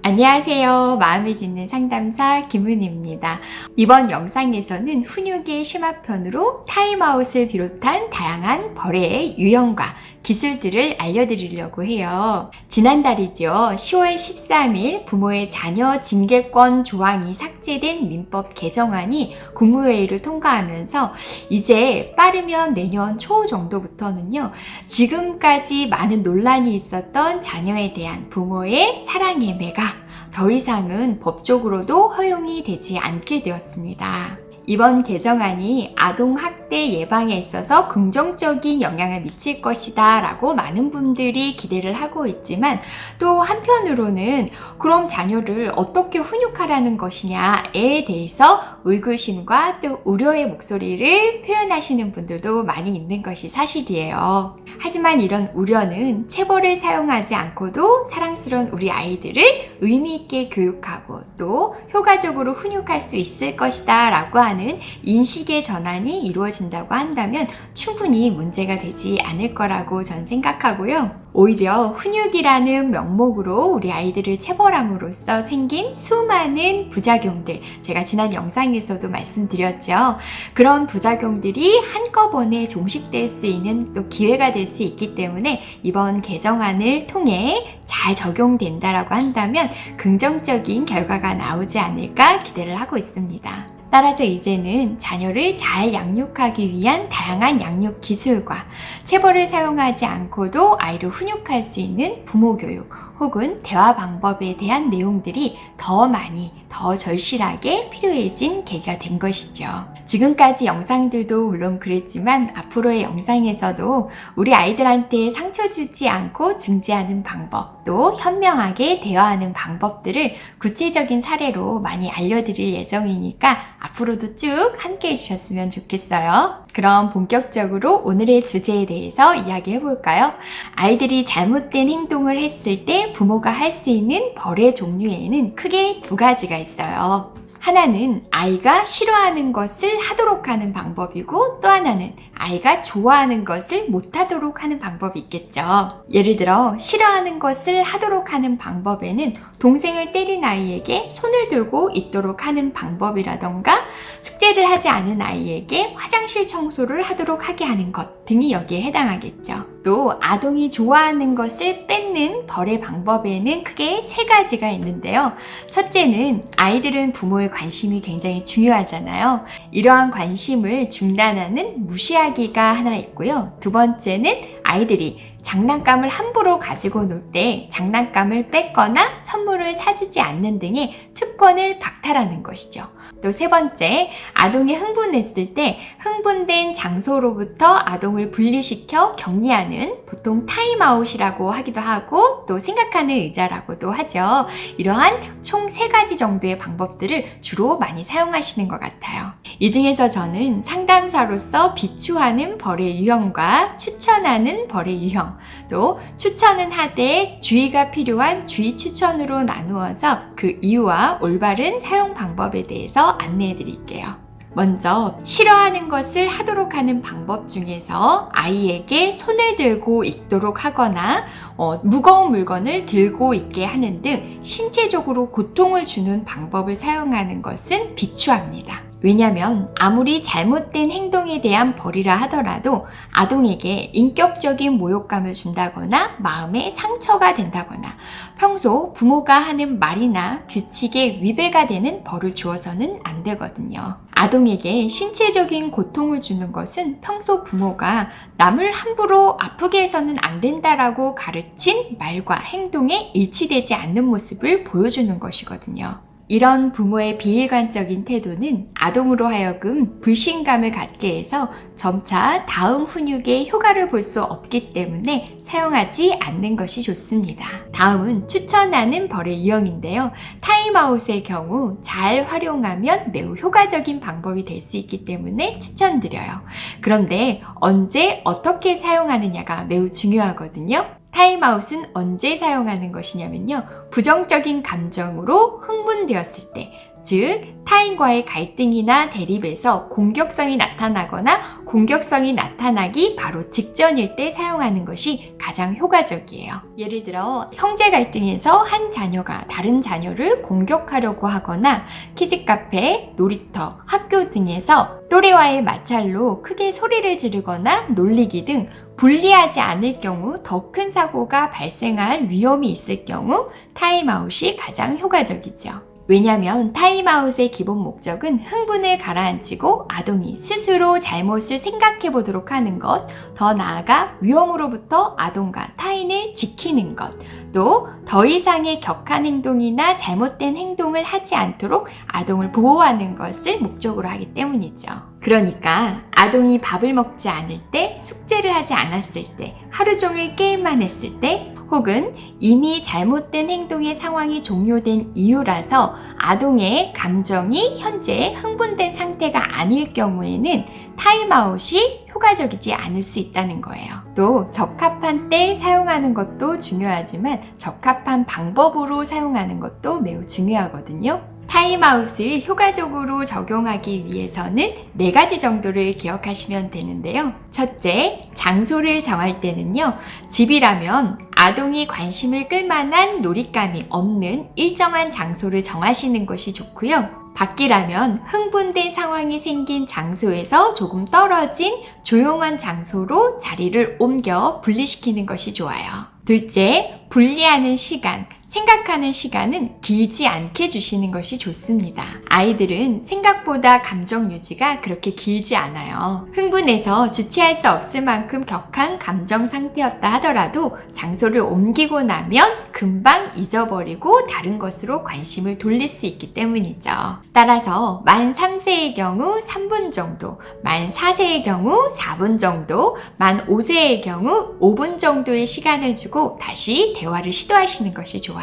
안녕하세요. 마음에 짓는 상담사 김은희입니다. 이번 영상에서는 훈육의 심화편으로 타임아웃을 비롯한 다양한 벌의 유형과 기술들을 알려드리려고 해요. 지난달이죠. 10월 13일 부모의 자녀 징계권 조항이 삭제된 민법 개정안이 국무회의를 통과하면서 이제 빠르면 내년 초 정도부터는요. 지금까지 많은 논란이 있었던 자녀에 대한 부모의 사랑의 매가 더 이상은 법적으로도 허용이 되지 않게 되었습니다. 이번 개정안이 아동학대 예방에 있어서 긍정적인 영향을 미칠 것이다 라고 많은 분들이 기대를 하고 있지만 또 한편으로는 그럼 자녀를 어떻게 훈육하라는 것이냐에 대해서 의구심과 또 우려의 목소리를 표현하시는 분들도 많이 있는 것이 사실이에요. 하지만 이런 우려는 체벌을 사용하지 않고도 사랑스러운 우리 아이들을 의미 있게 교육하고 또 효과적으로 훈육할 수 있을 것이다 라고 하는 인식의 전환이 이루어진다고 한다면 충분히 문제가 되지 않을 거라고 전 생각하고요. 오히려 훈육이라는 명목으로 우리 아이들을 체벌함으로써 생긴 수많은 부작용들, 제가 지난 영상에서도 말씀드렸죠. 그런 부작용들이 한꺼번에 종식될 수 있는 또 기회가 될 수 있기 때문에 이번 개정안을 통해 잘 적용된다라고 한다면 긍정적인 결과가 나오지 않을까 기대를 하고 있습니다. 따라서 이제는 자녀를 잘 양육하기 위한 다양한 양육 기술과 체벌을 사용하지 않고도 아이를 훈육할 수 있는 부모 교육 혹은 대화 방법에 대한 내용들이 더 많이, 더 절실하게 필요해진 계기가 된 것이죠. 지금까지 영상들도 물론 그랬지만 앞으로의 영상에서도 우리 아이들한테 상처 주지 않고 중재하는 방법, 또 현명하게 대화하는 방법들을 구체적인 사례로 많이 알려드릴 예정이니까 앞으로도 쭉 함께 해주셨으면 좋겠어요. 그럼 본격적으로 오늘의 주제에 대해서 이야기해 볼까요? 아이들이 잘못된 행동을 했을 때 부모가 할 수 있는 벌의 종류에는 크게 두 가지가 있어요. 하나는 아이가 싫어하는 것을 하도록 하는 방법이고 또 하나는 아이가 좋아하는 것을 못하도록 하는 방법이 있겠죠. 예를 들어 싫어하는 것을 하도록 하는 방법에는 동생을 때린 아이에게 손을 들고 있도록 하는 방법이라던가 숙제를 하지 않은 아이에게 화장실 청소를 하도록 하게 하는 것 등이 여기에 해당하겠죠. 또 아동이 좋아하는 것을 뺏는 벌의 방법에는 크게 세 가지가 있는데요. 첫째는 아이들은 부모의 관심이 굉장히 중요하잖아요. 이러한 관심을 중단하는 무시하기가 하나 있고요. 두 번째는 아이들이 장난감을 함부로 가지고 놀 때 장난감을 뺏거나 선물을 사주지 않는 등의 특권을 박탈하는 것이죠. 또 세 번째, 아동이 흥분했을 때 흥분된 장소로부터 아동을 분리시켜 격리하는 보통 타임아웃이라고 하기도 하고 또 생각하는 의자라고도 하죠. 이러한 총 3가지 정도의 방법들을 주로 많이 사용하시는 것 같아요. 이 중에서 저는 상담사로서 비추하는 벌의 유형과 추천하는 벌의 유형, 또 추천은 하되 주의가 필요한 주의 추천으로 나누어서 그 이유와 올바른 사용 방법에 대해서 안내해 드릴게요. 먼저 싫어하는 것을 하도록 하는 방법 중에서 아이에게 손을 들고 있도록 하거나 무거운 물건을 들고 있게 하는 등 신체적으로 고통을 주는 방법을 사용하는 것은 비추합니다. 왜냐하면 아무리 잘못된 행동에 대한 벌이라 하더라도 아동에게 인격적인 모욕감을 준다거나 마음에 상처가 된다거나 평소 부모가 하는 말이나 규칙에 위배가 되는 벌을 주어서는 안 되거든요. 아동에게 신체적인 고통을 주는 것은 평소 부모가 남을 함부로 아프게 해서는 안 된다라고 가르친 말과 행동에 일치되지 않는 모습을 보여주는 것이거든요. 이런 부모의 비일관적인 태도는 아동으로 하여금 불신감을 갖게 해서 점차 다음 훈육에 효과를 볼 수 없기 때문에 사용하지 않는 것이 좋습니다. 다음은 추천하는 벌의 유형인데요. 타임아웃의 경우 잘 활용하면 매우 효과적인 방법이 될 수 있기 때문에 추천드려요. 그런데 언제 어떻게 사용하느냐가 매우 중요하거든요. 타임아웃은 언제 사용하는 것이냐면요. 부정적인 감정으로 흥분되었을 때, 즉 타인과의 갈등이나 대립에서 공격성이 나타나거나 공격성이 나타나기 바로 직전일 때 사용하는 것이 가장 효과적이에요. 예를 들어 형제 갈등에서 한 자녀가 다른 자녀를 공격하려고 하거나 키즈카페, 놀이터, 학교 등에서 또래와의 마찰로 크게 소리를 지르거나 놀리기 등 분리하지 않을 경우 더 큰 사고가 발생할 위험이 있을 경우 타임아웃이 가장 효과적이죠. 왜냐하면 타임아웃의 기본 목적은 흥분을 가라앉히고 아동이 스스로 잘못을 생각해 보도록 하는 것, 더 나아가 위험으로부터 아동과 타인을 지키는 것, 또 더 이상의 격한 행동이나 잘못된 행동을 하지 않도록 아동을 보호하는 것을 목적으로 하기 때문이죠. 그러니까 아동이 밥을 먹지 않을 때, 숙제를 하지 않았을 때, 하루 종일 게임만 했을 때, 혹은 이미 잘못된 행동의 상황이 종료된 이유라서 아동의 감정이 현재 흥분된 상태가 아닐 경우에는 타임아웃이 효과적이지 않을 수 있다는 거예요. 또 적합한 때 사용하는 것도 중요하지만 적합한 방법으로 사용하는 것도 매우 중요하거든요. 타임아웃을 효과적으로 적용하기 위해서는 4가지 정도를 기억하시면 되는데요. 첫째, 장소를 정할 때는요. 집이라면 아동이 관심을 끌만한 놀잇감이 없는 일정한 장소를 정하시는 것이 좋고요. 밖이라면 흥분된 상황이 생긴 장소에서 조금 떨어진 조용한 장소로 자리를 옮겨 분리시키는 것이 좋아요. 둘째, 분리하는 시간, 생각하는 시간은 길지 않게 주시는 것이 좋습니다. 아이들은 생각보다 감정 유지가 그렇게 길지 않아요. 흥분해서 주체할 수 없을 만큼 격한 감정 상태였다 하더라도 장소를 옮기고 나면 금방 잊어버리고 다른 것으로 관심을 돌릴 수 있기 때문이죠. 따라서 만 3세의 경우 3분 정도, 만 4세의 경우 4분 정도, 만 5세의 경우 5분 정도의 시간을 주고 다시 대화를 시도하시는 것이 좋아요.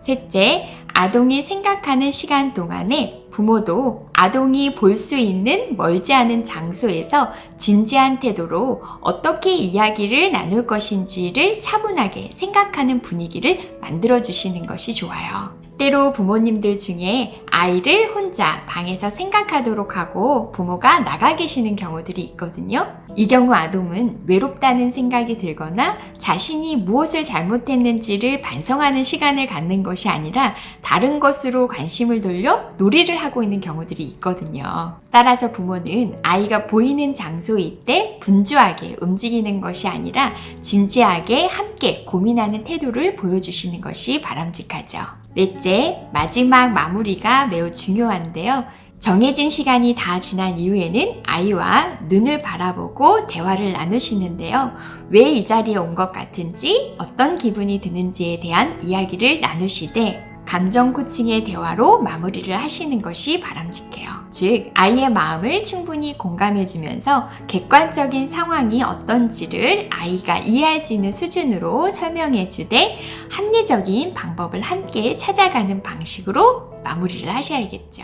셋째, 아동이 생각하는 시간 동안에 부모도 아동이 볼 수 있는 멀지 않은 장소에서 진지한 태도로 어떻게 이야기를 나눌 것인지를 차분하게 생각하는 분위기를 만들어주시는 것이 좋아요. 때로 부모님들 중에 아이를 혼자 방에서 생각하도록 하고 부모가 나가 계시는 경우들이 있거든요. 이 경우 아동은 외롭다는 생각이 들거나 자신이 무엇을 잘못했는지를 반성하는 시간을 갖는 것이 아니라 다른 것으로 관심을 돌려 놀이를 하고 있는 경우들이 있거든요. 따라서 부모는 아이가 보이는 장소일 때 분주하게 움직이는 것이 아니라 진지하게 함께 고민하는 태도를 보여주시는 것이 바람직하죠. 넷째, 마지막 마무리가 매우 중요한데요. 정해진 시간이 다 지난 이후에는 아이와 눈을 바라보고 대화를 나누시는데요. 왜 이 자리에 온 것 같은지, 어떤 기분이 드는지에 대한 이야기를 나누시되 감정 코칭의 대화로 마무리를 하시는 것이 바람직해요. 즉, 아이의 마음을 충분히 공감해주면서 객관적인 상황이 어떤지를 아이가 이해할 수 있는 수준으로 설명해주되 합리적인 방법을 함께 찾아가는 방식으로 마무리를 하셔야겠죠.